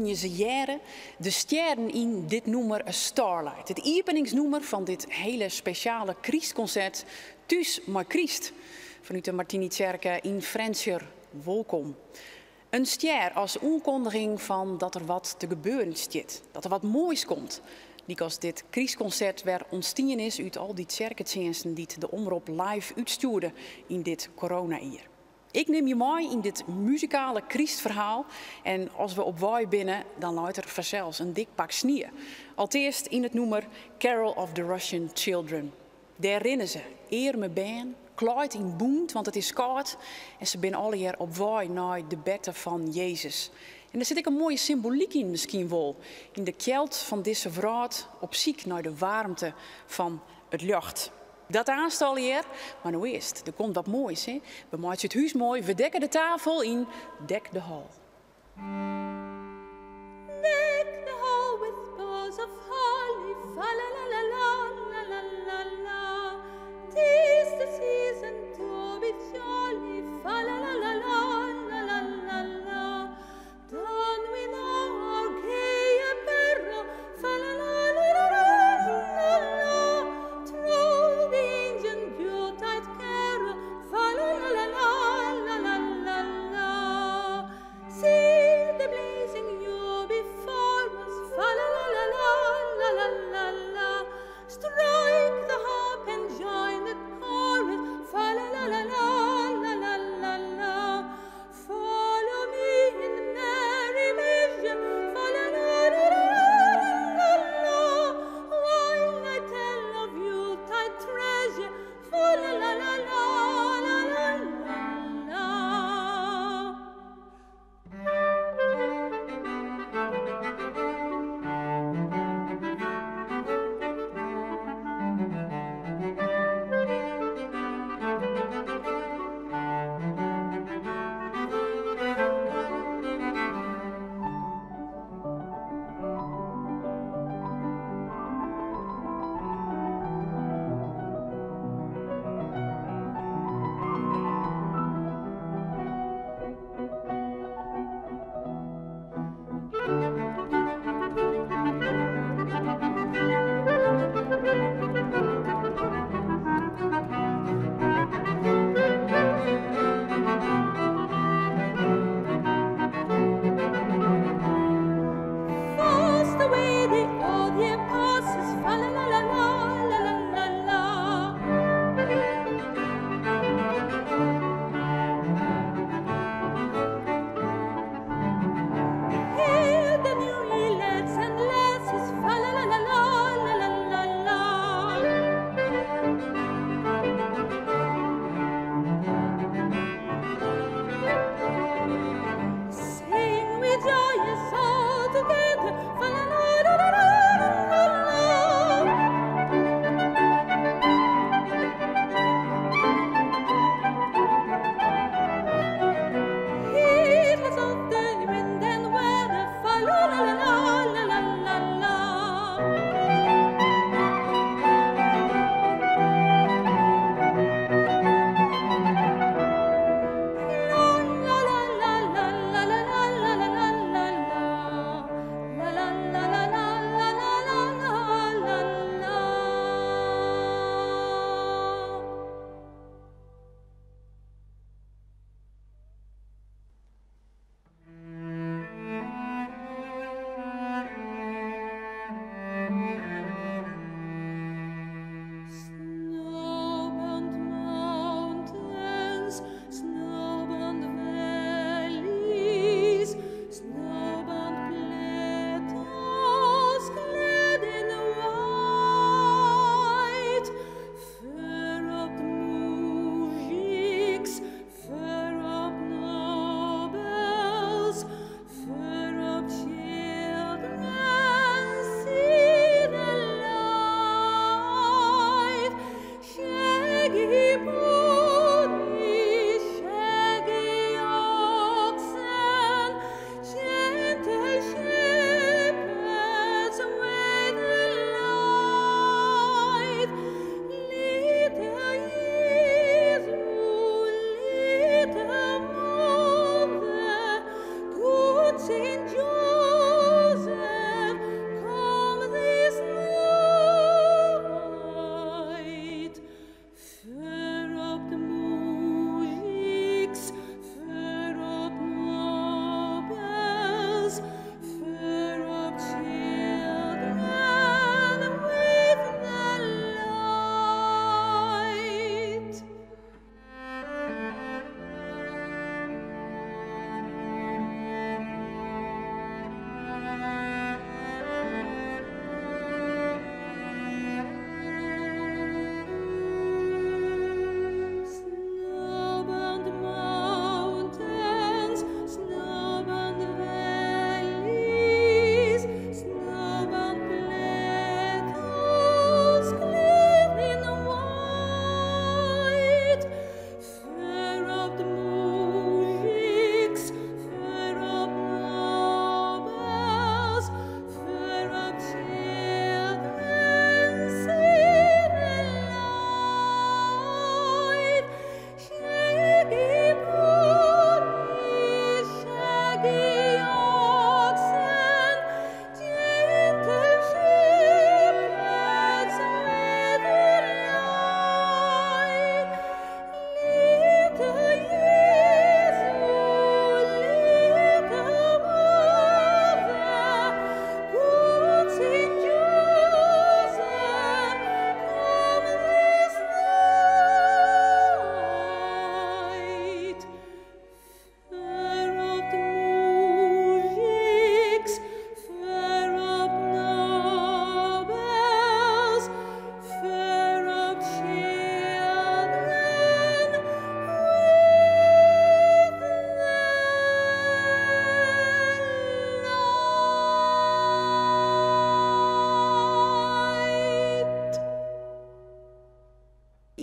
woonje ze jaren de sterren in dit nummer A Starlight. Het openingsnummer van dit hele speciale Christconcert Thuis met Christ. Vanuit de Martini-Kerke in Frenscher. Welkom. Een ster als aankondiging van dat er wat te gebeuren zit. Dat er wat moois komt. Die als dit Christconcert weer ontstaan is uit al die kerkdiensten die de omroep live uitstuurde in dit corona-jaar. Ik neem je mee in dit muzikale Christverhaal en als we op waai binnen, dan luidt er vanzelfs een dik pak sneeuw. Allereerst in het nummer Carol of the Russian Children. Daar rennen ze, eer me baan, kluit in boend, want het is koud en ze zijn alle jaar op waai naar de betten van Jezus. En daar zit ook een mooie symboliek in misschien wel. In de kelt van deze vrouw op ziek naar de warmte van het lucht. Dat aanstal hier, maar nou eerst, er komt wat moois. Hè? We maken het huis mooi, we dekken de tafel in, dek de hal. Deck the hall with boughs of holly, fa la la la la la la la la. 'Tis the season to be jolly, fa la la la la la la la. Don we know our gay apparel, fa la la la la la la. Through the ancient Yuletide carol, fa la la la la la la la. See the blaze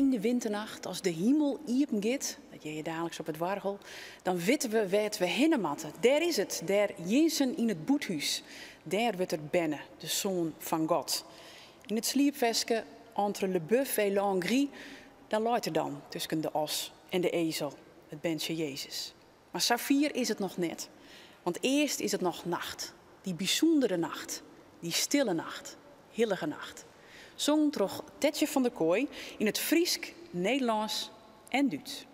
in de winternacht, als de hemel iepen gaat, dat je dagelijks op het wargel, dan weten we waar we heen moeten. Daar is het, daar Jezus in het boethuis. Daar wordt er binnen, de Zoon van God. In het sliepveske entre le bœuf et l'engris, dan luidt er dan tussen de os en de ezel, het bentje Jezus. Maar Safir is het nog net, want eerst is het nog nacht. Die bijzondere nacht, die stille nacht, hillige nacht. Zong toch Tetje van der Kooi in het Friesk, Nederlands en Duits.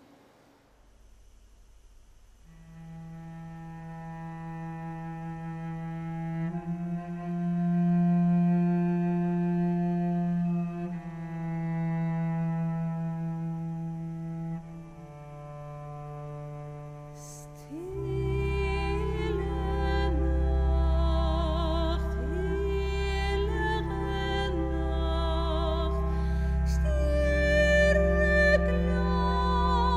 Stille Nacht,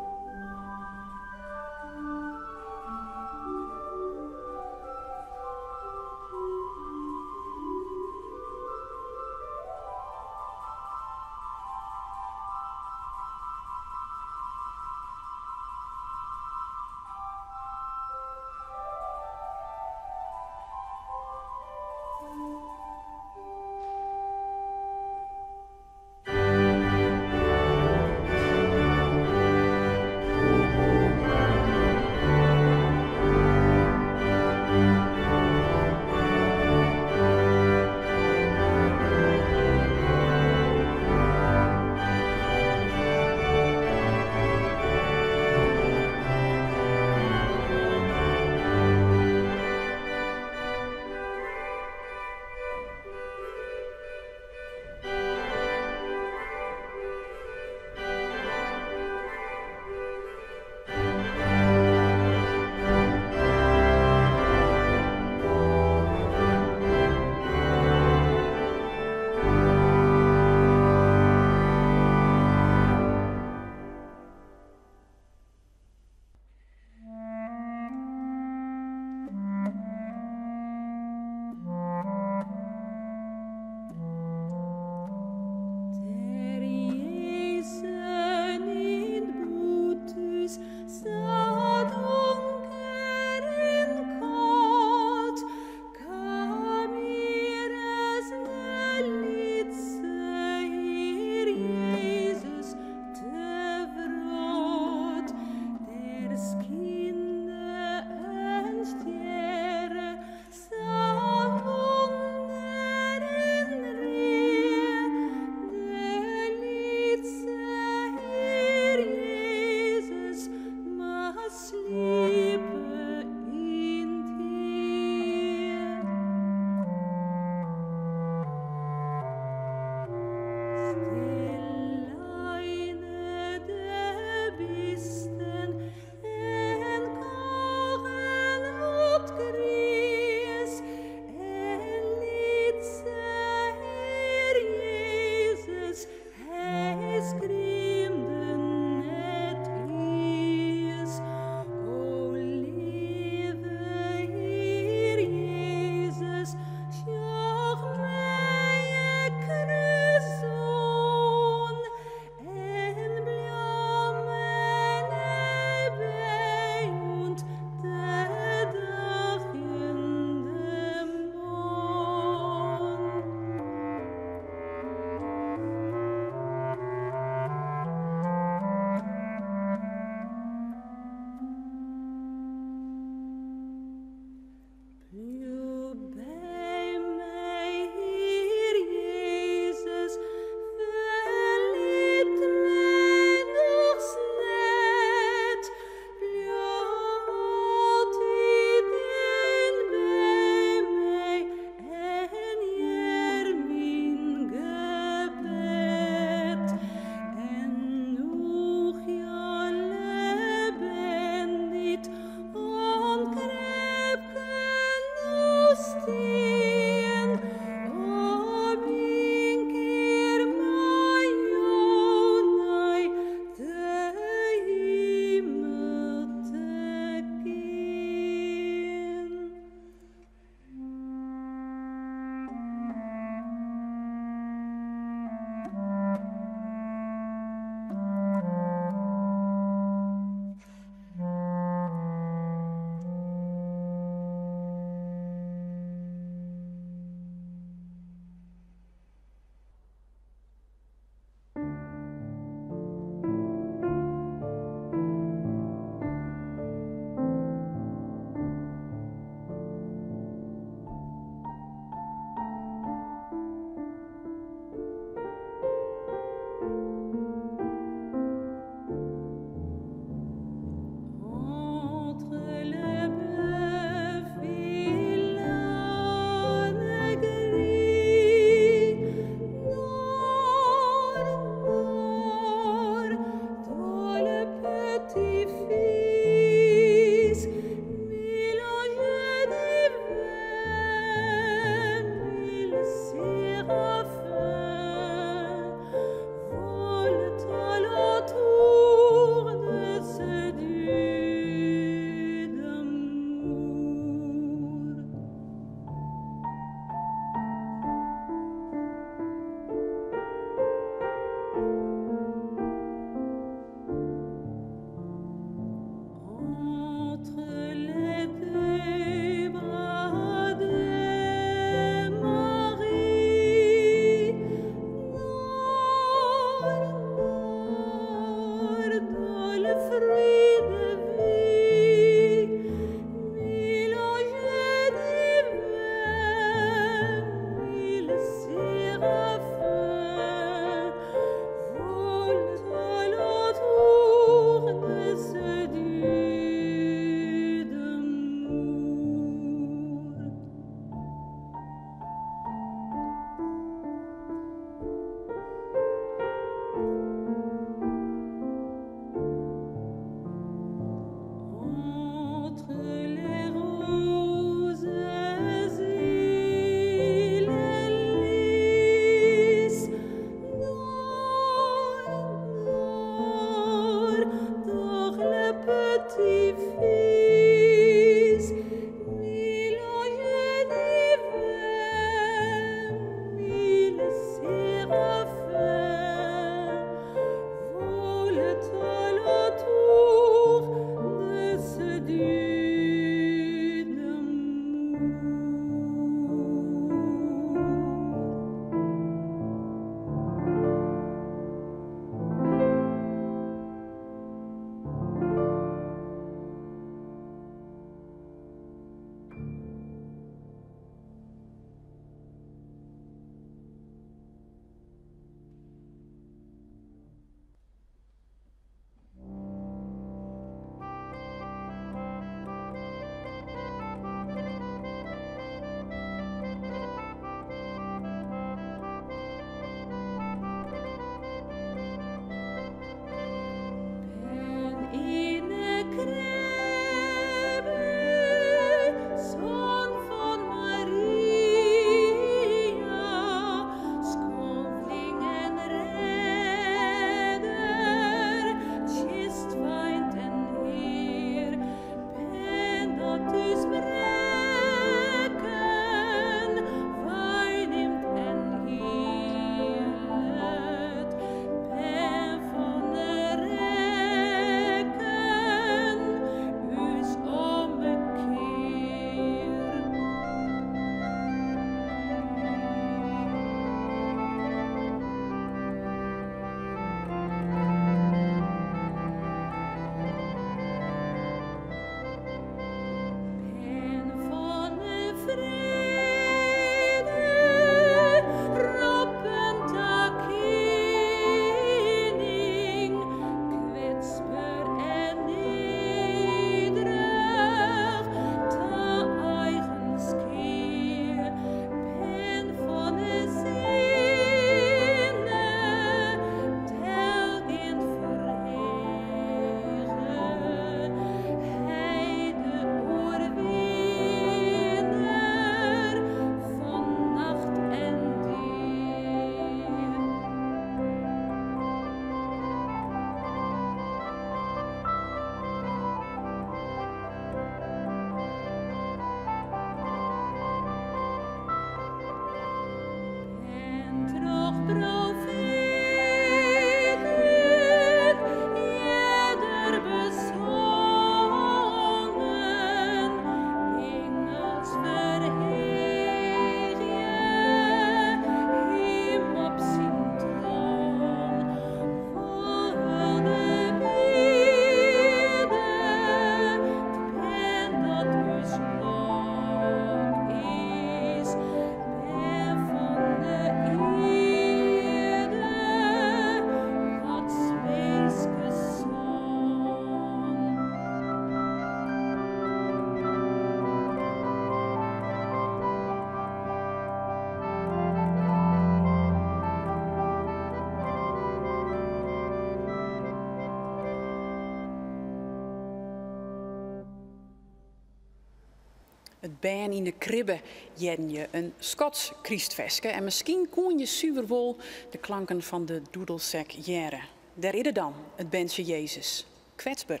Het baan in de kribbe jen je een Schots Christfeske en misschien kon je zuiverwol de klanken van de doedelzek jaren. Daar is er dan, het bandje Jezus, kwetsbaar.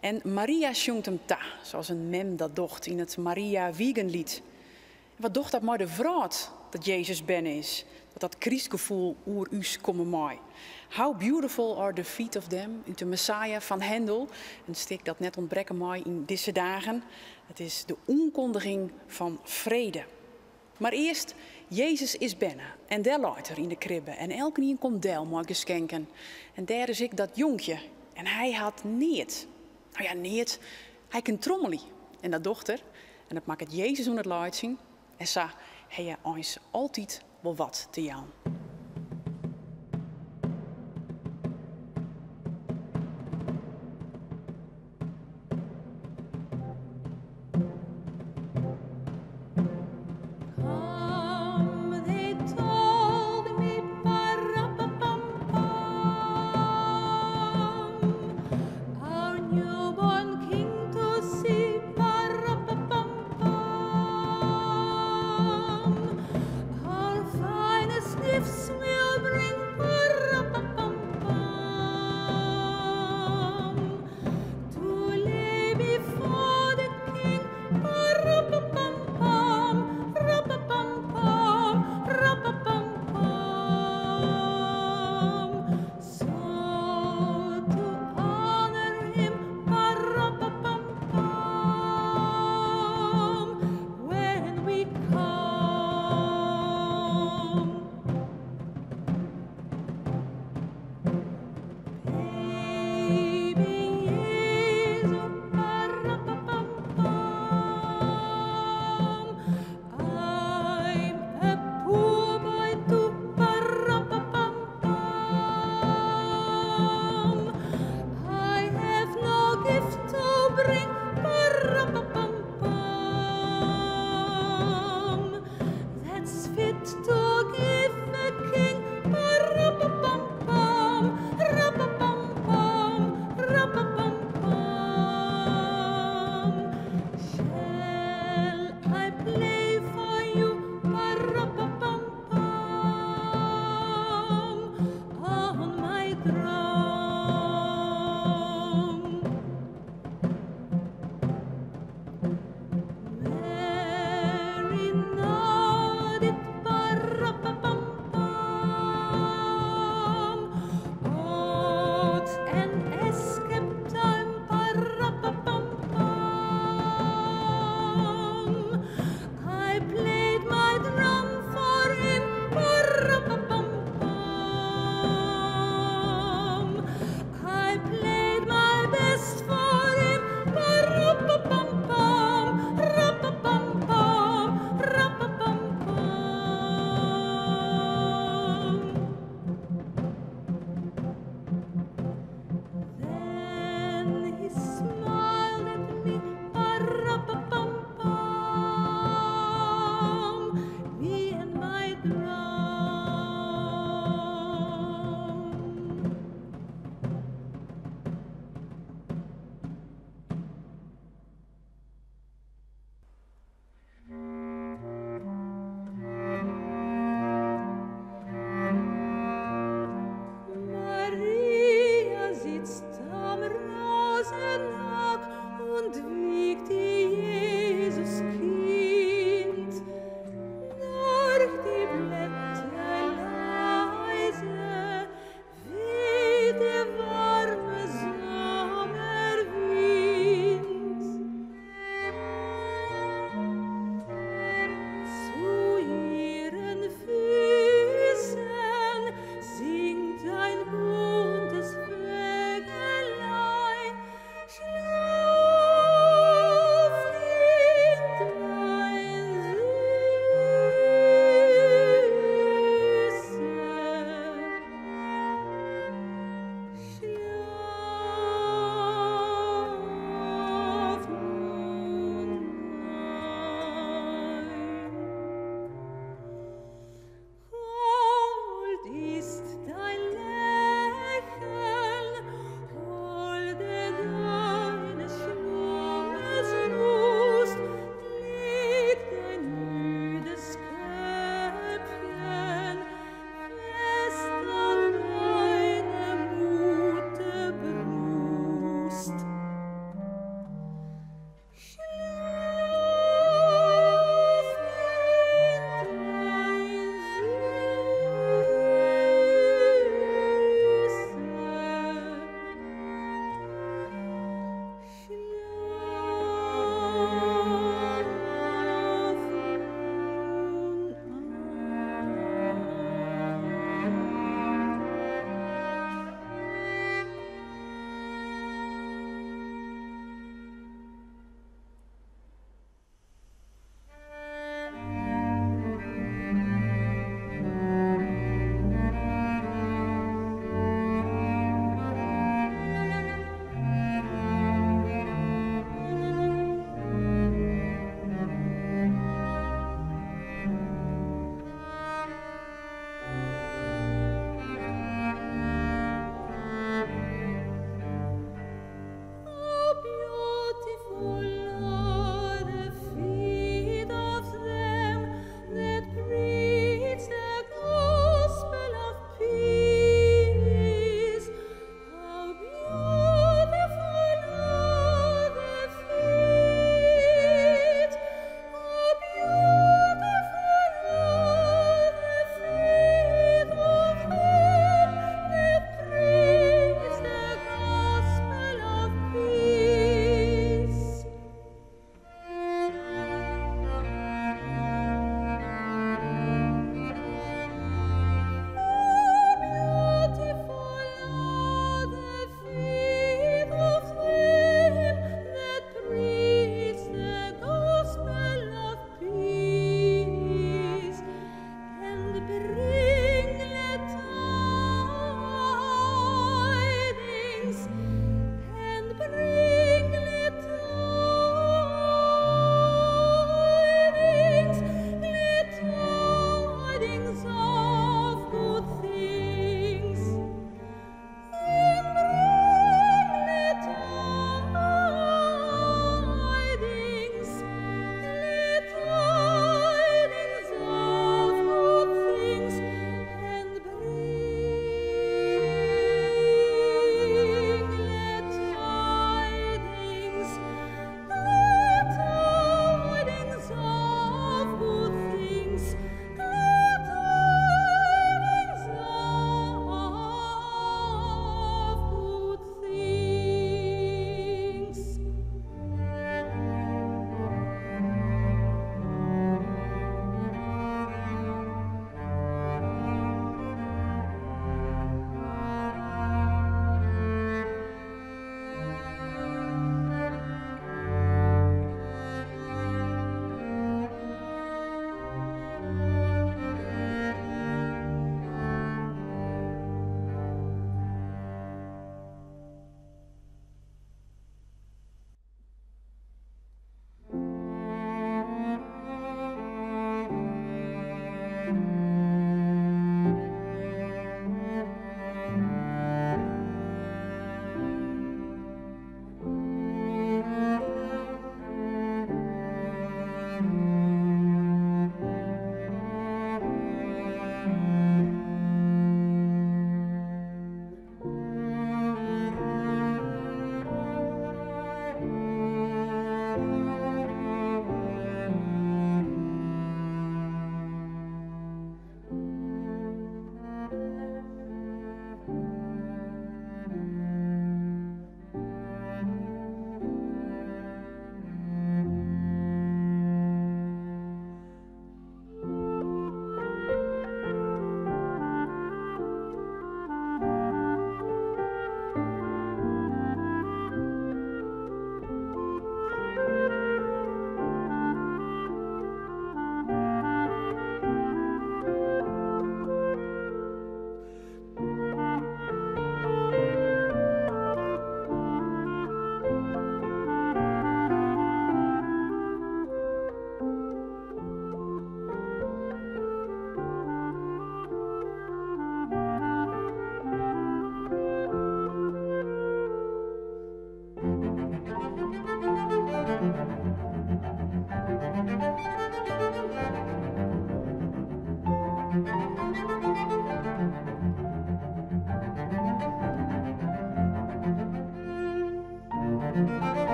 En Maria zongt hem ta, zoals een mem dat docht in het Maria Wiegenlied. Wat docht dat maar de vrouw dat Jezus ben is, dat Christgevoel oer us komen mooi. How beautiful are the feet of them, uit de Messiah van Hendel. Een stuk dat net ontbreken mooi in deze dagen. Het is de onkondiging van vrede. Maar eerst, Jezus is binnen en daar luidt er in de kribbe. En elke nien komt deel mooi geschenken. En daar is ik dat jonkje. En hij had niet. Nou ja, niet. Hij kan trommelie. En dat dochter. En dat maakt het Jezus om het luid zien. En zo hij je ons altijd wel wat te Jan. If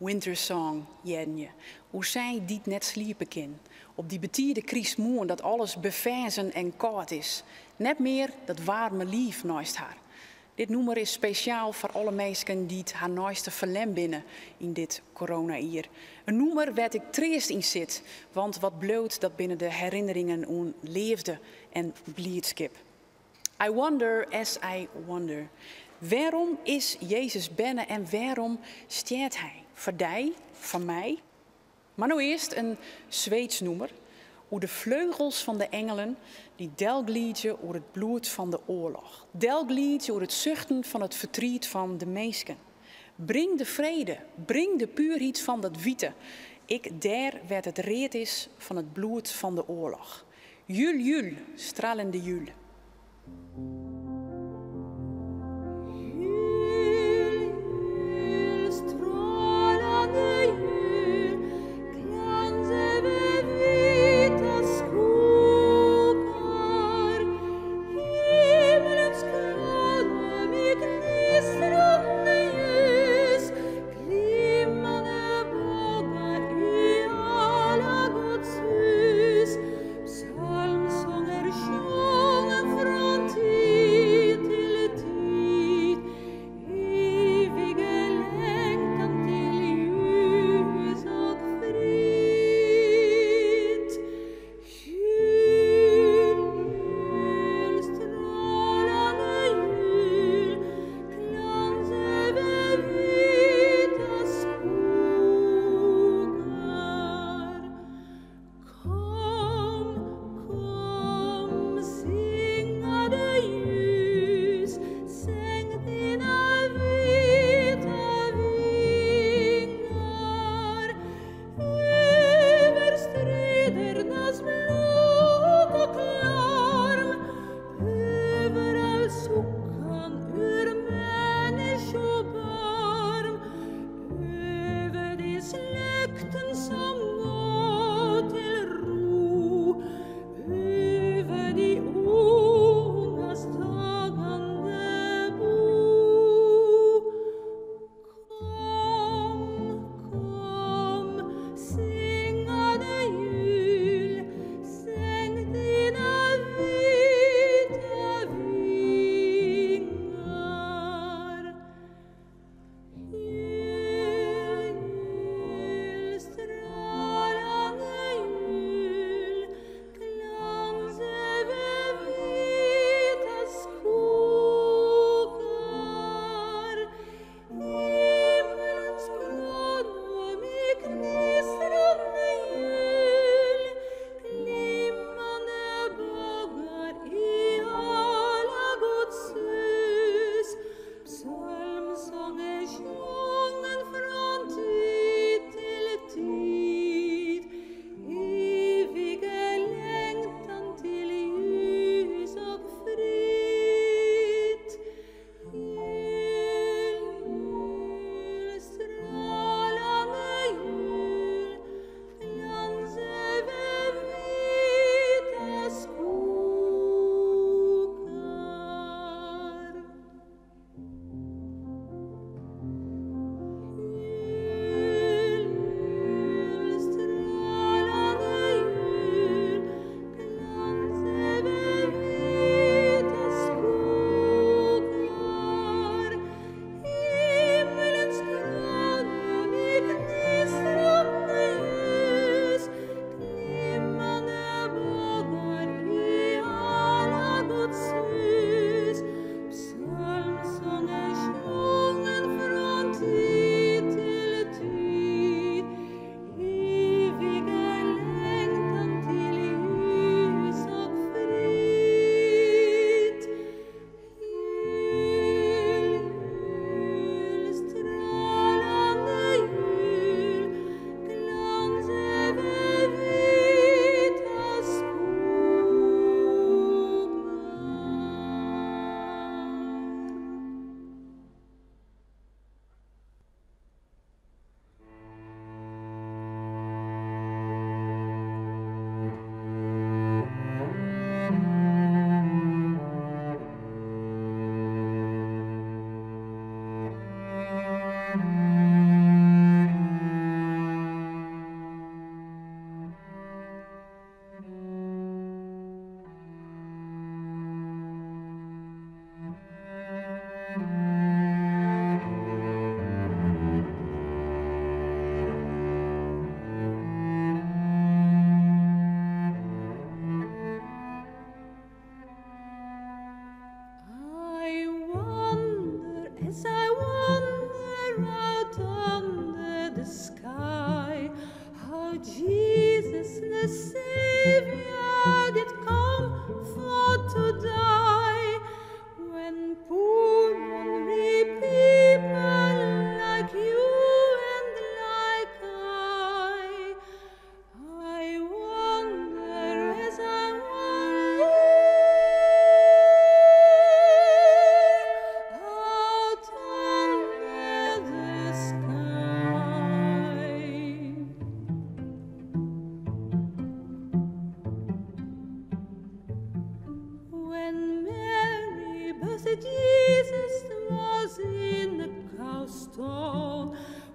Winter Song, jenje. Hoe zij die net sliepen kan. Op die betierde kriesmoen dat alles bevezen en koud is. Net meer dat warme lief naast haar. Dit nummer is speciaal voor alle mensen die het haar naaste verlem binnen in dit corona-jaar. Een nummer waar ik triest in zit, want wat bloot dat binnen de herinneringen aan leefde en blijdschap. I wonder as I wonder. Waarom is Jezus binnen en waarom staat hij? Voor die, voor mij? Maar nou eerst een Zweeds nummer. Hoe de vleugels van de engelen die delgliedje over het bloed van de oorlog. Delgliedje over het zuchten van het verdriet van de meesken. Breng de vrede, breng de puurheid van dat witte. Ik daar werd het reed is van het bloed van de oorlog. Jul, jul, stralende jul. Psalmsånger sjungen från tid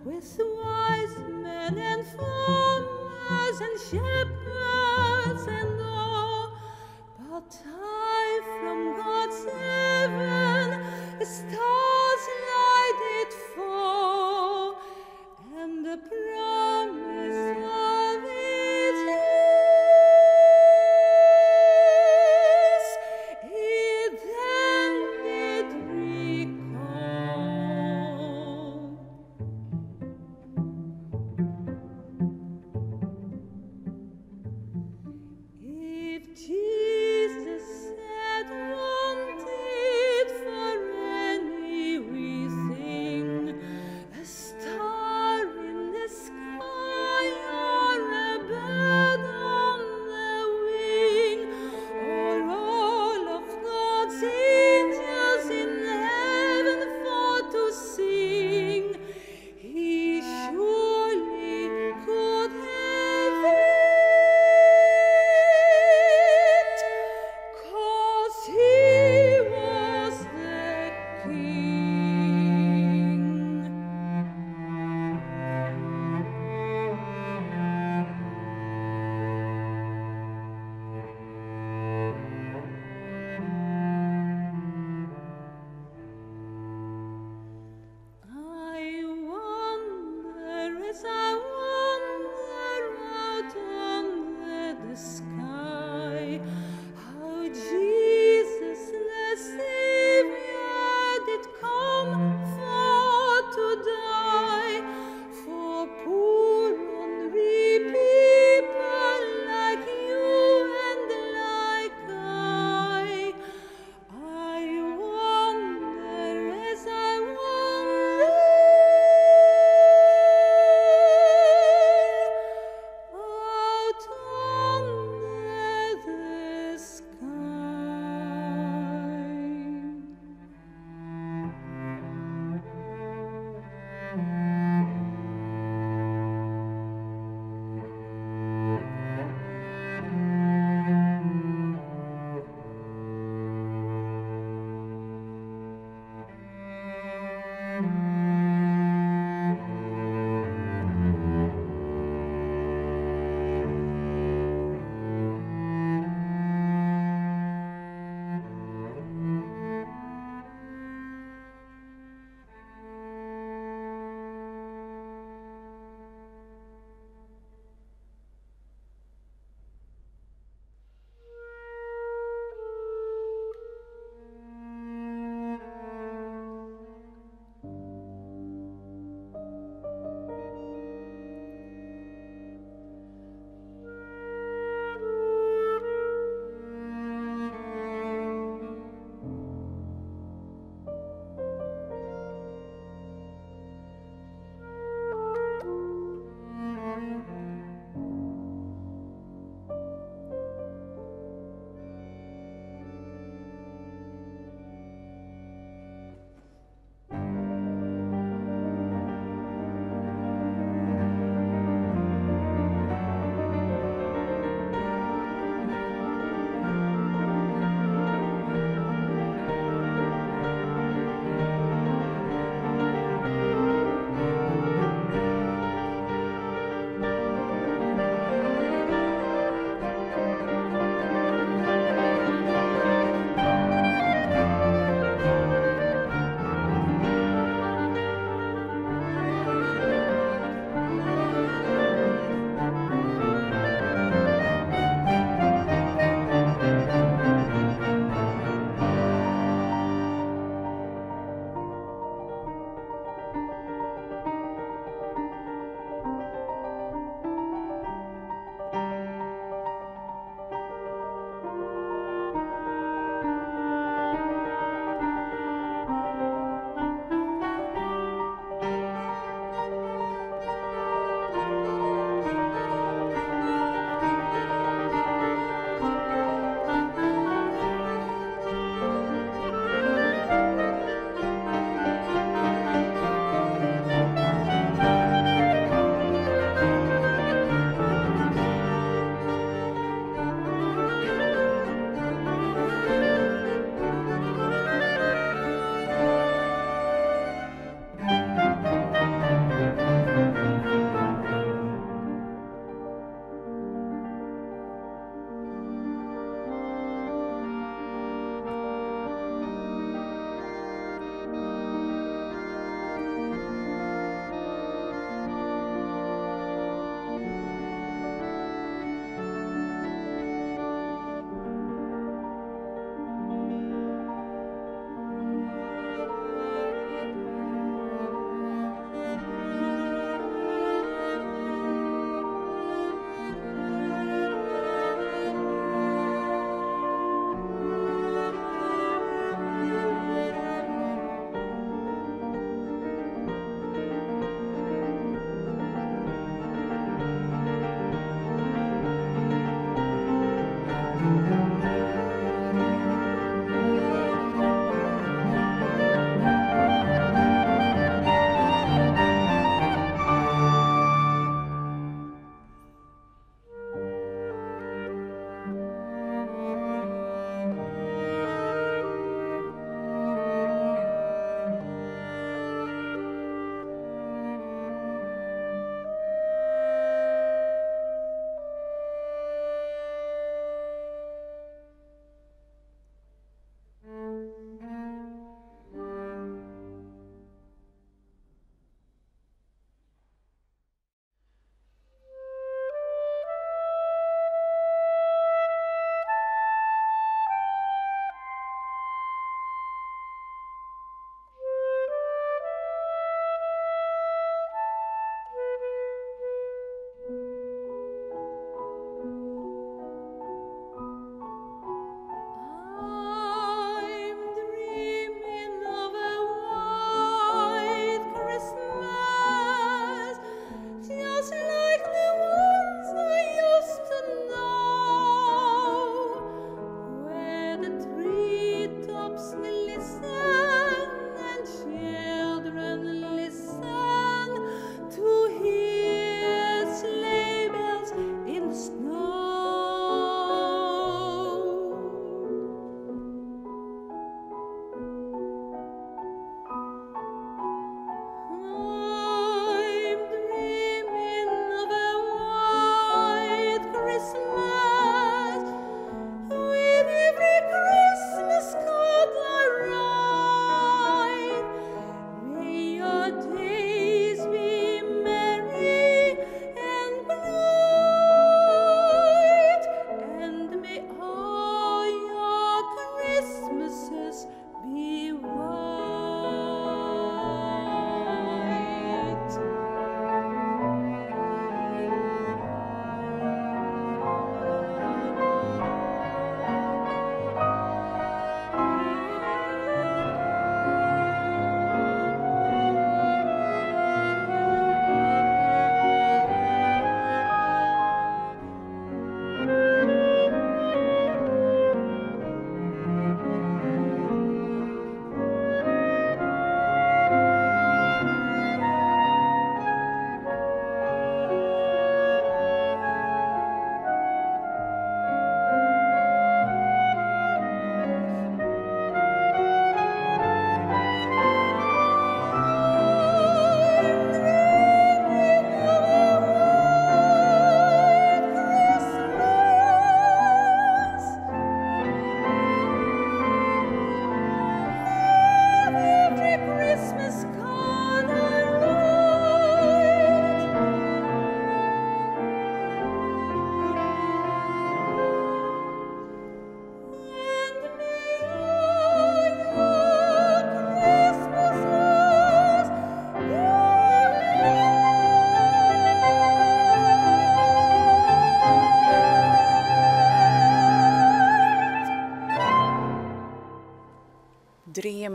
with wise men and farmers and shepherds and all. But I from God's heaven, the stars light did fall, and the promise of its yes, it then did recall.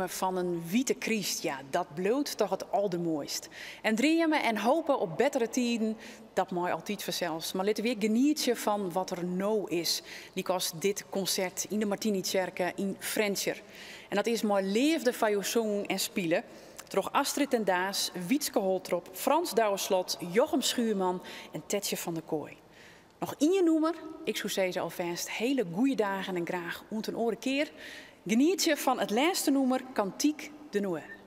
dreamen van een witte Christ, ja, dat bloot toch het allermooist. En dreamen en hopen op betere tijden, dat mooi altijd vanzelfs. Maar laten we weer genieten van wat er nou is. Die kost dit concert in de Martini-kerk in Frencher. En dat is mooi leefde van je zong en spelen. Troch Astrid en Daas, Wietske Holtrop, Frans Douwerslot, Jochem Schuurman en Tetje van der Kooi. Nog in je noemer, ik zou zeggen alvast hele goeie dagen en graag een oren keer. Geniet je van het laatste noemer, Kantiek de Noël.